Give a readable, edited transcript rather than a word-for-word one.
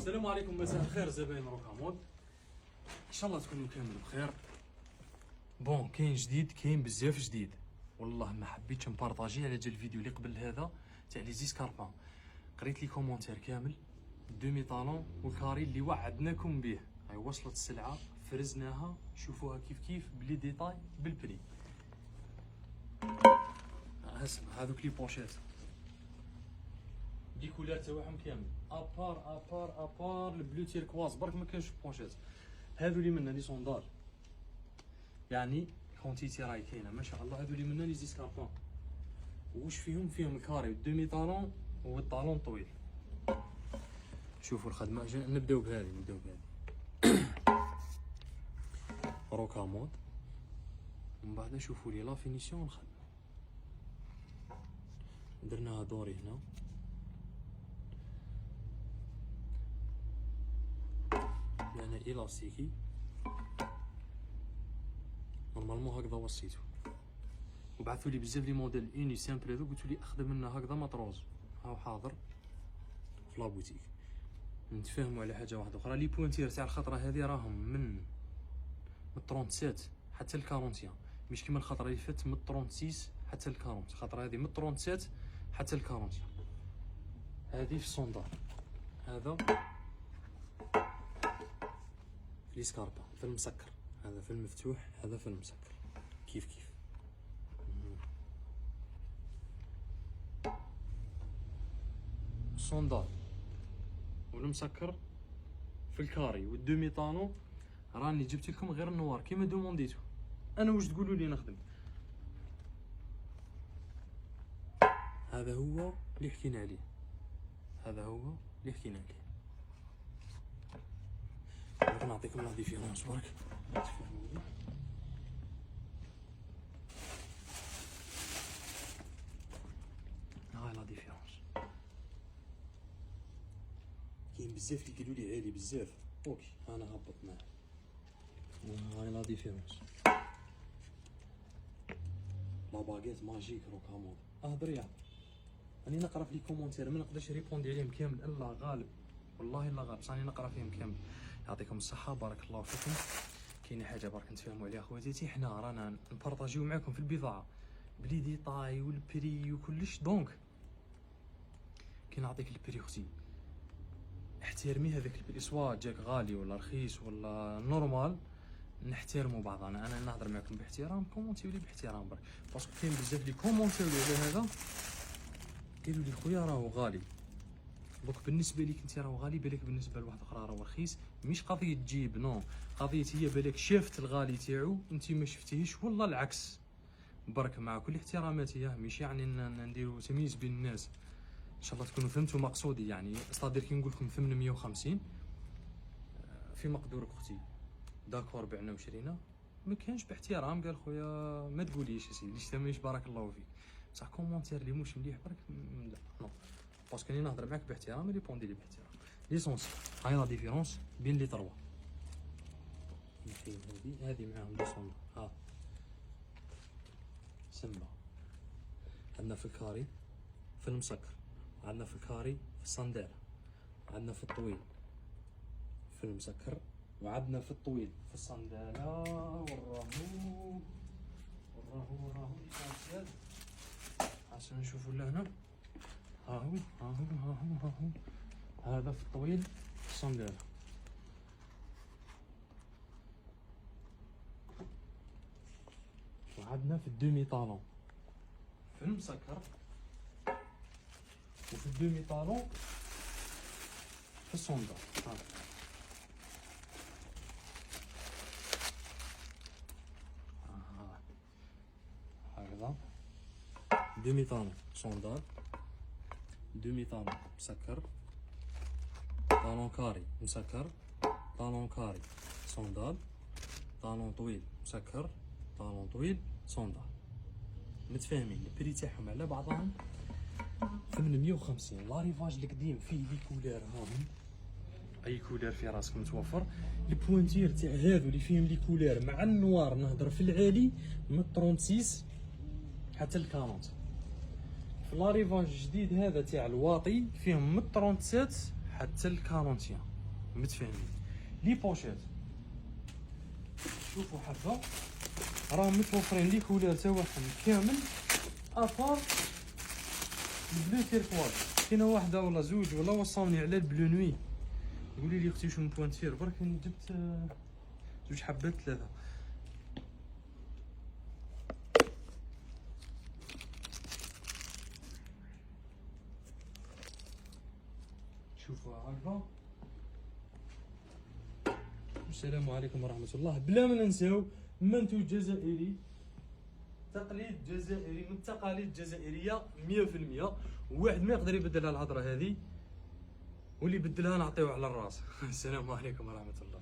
السلام عليكم، مساء الخير زباين روكامود، ان شاء الله تكونوا كامل بخير. بون كاين جديد، كاين بزاف جديد، والله ما حبيتش نبارطاجي على جال الفيديو اللي قبل هذا تاع لي زيسكاربان. قريت لي كومونتير كامل دومي طالون والكاري اللي وعدناكم به. هاي وصلت السلعه، فرزناها، شوفوها كيف بلي ديتاي بالبري. اسمع هذوك لي بوشيت دي كولار تاعهم كامل ابار البلو تيركواز، برك ما كانش بوشيت. هذو اللي منا لي صوندال، يعني كونتيتي راهي كاينه ما شاء الله. هذو اللي منا لي زيسكاربون، واش فيهم الكاري والدومي طالون والطالون طويل. شوفوا الخدمه، نبداو بهذه روكامود، ومن بعد شوفوا لي لا فينيسيون الخدمه. درناها دوري هنا، لأن إلاستيكي نورمالمون هكذا وصيتو، وبعثوا لي بزاف لي موديل اوني سامبل. هذو قلتو لي اخدم منها هكذا مطروز، هاو حاضر في لابوتيك. نتفاهموا على حاجه واحده اخرى، لي بوانتير تاع الخطره هذه راهم من 37 حتى ل 41، مش كيما الخطره اللي فاتت من 36 حتى ل 40. الخطره هذه من 37 حتى ل 41. هذه في الصندار، هذا لي سكاربا في المسكر، هذا في المفتوح، هذا في المسكر، كيف الصندال والمسكر في الكاري والدومي طانو. راني جبت لكم غير النوار كيما دومونديتو. انا واش تقولوا لي نخدم؟ هذا هو اللي حكينا عليه، نعطيكم لا ديفيرونس برك تفهموا لي. هاي لا ديفيرونس. كاين بزاف اللي يقولوا لي عالي بزاف، اوكي انا هبط معاه. هاي لا ديفيرونس. لا باغيت ماجيك روكامود. اهضر يا راني نقرا في لي كومونتير، ما نقدرش ريبوندي عليهم كامل الا غالب، والله الا غالب راني نقرا فيهم كامل. يعطيكم الصحه، بارك الله فيكم. كاينه حاجه برك نتفاهموا عليها خواتاتي، حنا رانا نبارطاجيو معاكم في البضاعه بلي ديطاي والبري وكلش. دونك كي نعطيك البري اختي احترمي هذاك البري، سواء جاك غالي ولا رخيص ولا نورمال، نحترموا بعضنا. انا نهضر معكم باحترام، كومونتيو لي باحترام برك، باسكو كاين بزاف لي كومونتيو لي على هذا قالوا لي خويا راهو غالي. دوك بالنسبه ليك انت راهو غالي، بالك بالنسبه لواحد اخرى راهو رخيص. مش قضيه تجيب، نو، قضيه هي بالك شافت الغالي تاعو انت ما شفتيهش، والله العكس. برك مع كل احتراماتي، مش يعني نديرو تمييز بين الناس. ان شاء الله تكونوا فهمتوا مقصودي. يعني صادر كي نقول لكم 850 في مقدورك اختي، داكور بعنا وشرينا، ما كانش باحترام. قال خويا ما تقوليش يا سيدي، اللي شتمنيش بارك الله فيك، بصح كومونتير اللي مش مليح برك لا نو، باسكو راني نهضر معاك باحترام، ريبوندي لي باحترام. ليسونس هاي لا ديفيرونس بين لي تروا. هذه معاهم ليسونس. ها سمبا عندنا في الكاري في المسكر، عندنا في الكاري في الصندالة، عندنا في الطويل في المسكر، وعندنا في الطويل في الصندالة. وراهو ليسونسيال. عشان نشوفوا لهنا، هاهو هذا في الطويل في الصندالة. وعندنا في الدومي طالون في المسكر، وفي الدومي طالون في الصندال. هكذا دومي طالون صندال، دومي طالون مسكر، طالون كاري مسكر، طالون كاري صندال، طالون طويل مسكر، طالون طويل صندال. متفاهمين؟ البري تاعهم على بعضهم 850. لا ريفاج القديم فيه لي كولار، هاهم اي كولار في راسك متوفر. البوانتير تاع هذو اللي فيهم لي كولار مع النوار، نهضر في العالي من 36 حتى ل 40. في لا ريفاج الجديد هذا تاع الواطي فيهم من 37 حتى ل 41. متفاهمين. لي بوشيت شوفوا حبه راهم متوفرين لي كولور تاعهم كامل ابار البلو تيركواز. كاينه واحده ولا زوج ولا وصاوني على البلو نوي، قولي لي اختي شنو بوانتير، برك راني جبت زوج حبات 3. شوفوا هكذا. السلام عليكم ورحمه الله. بلا ما ننساو منتوج جزائري، تقليد جزائري من التقاليد الجزائريه 100%. واحد ما يقدر يبدلها الهضره هذه، واللي يبدلها نعطيوه على الراس. السلام عليكم ورحمه الله.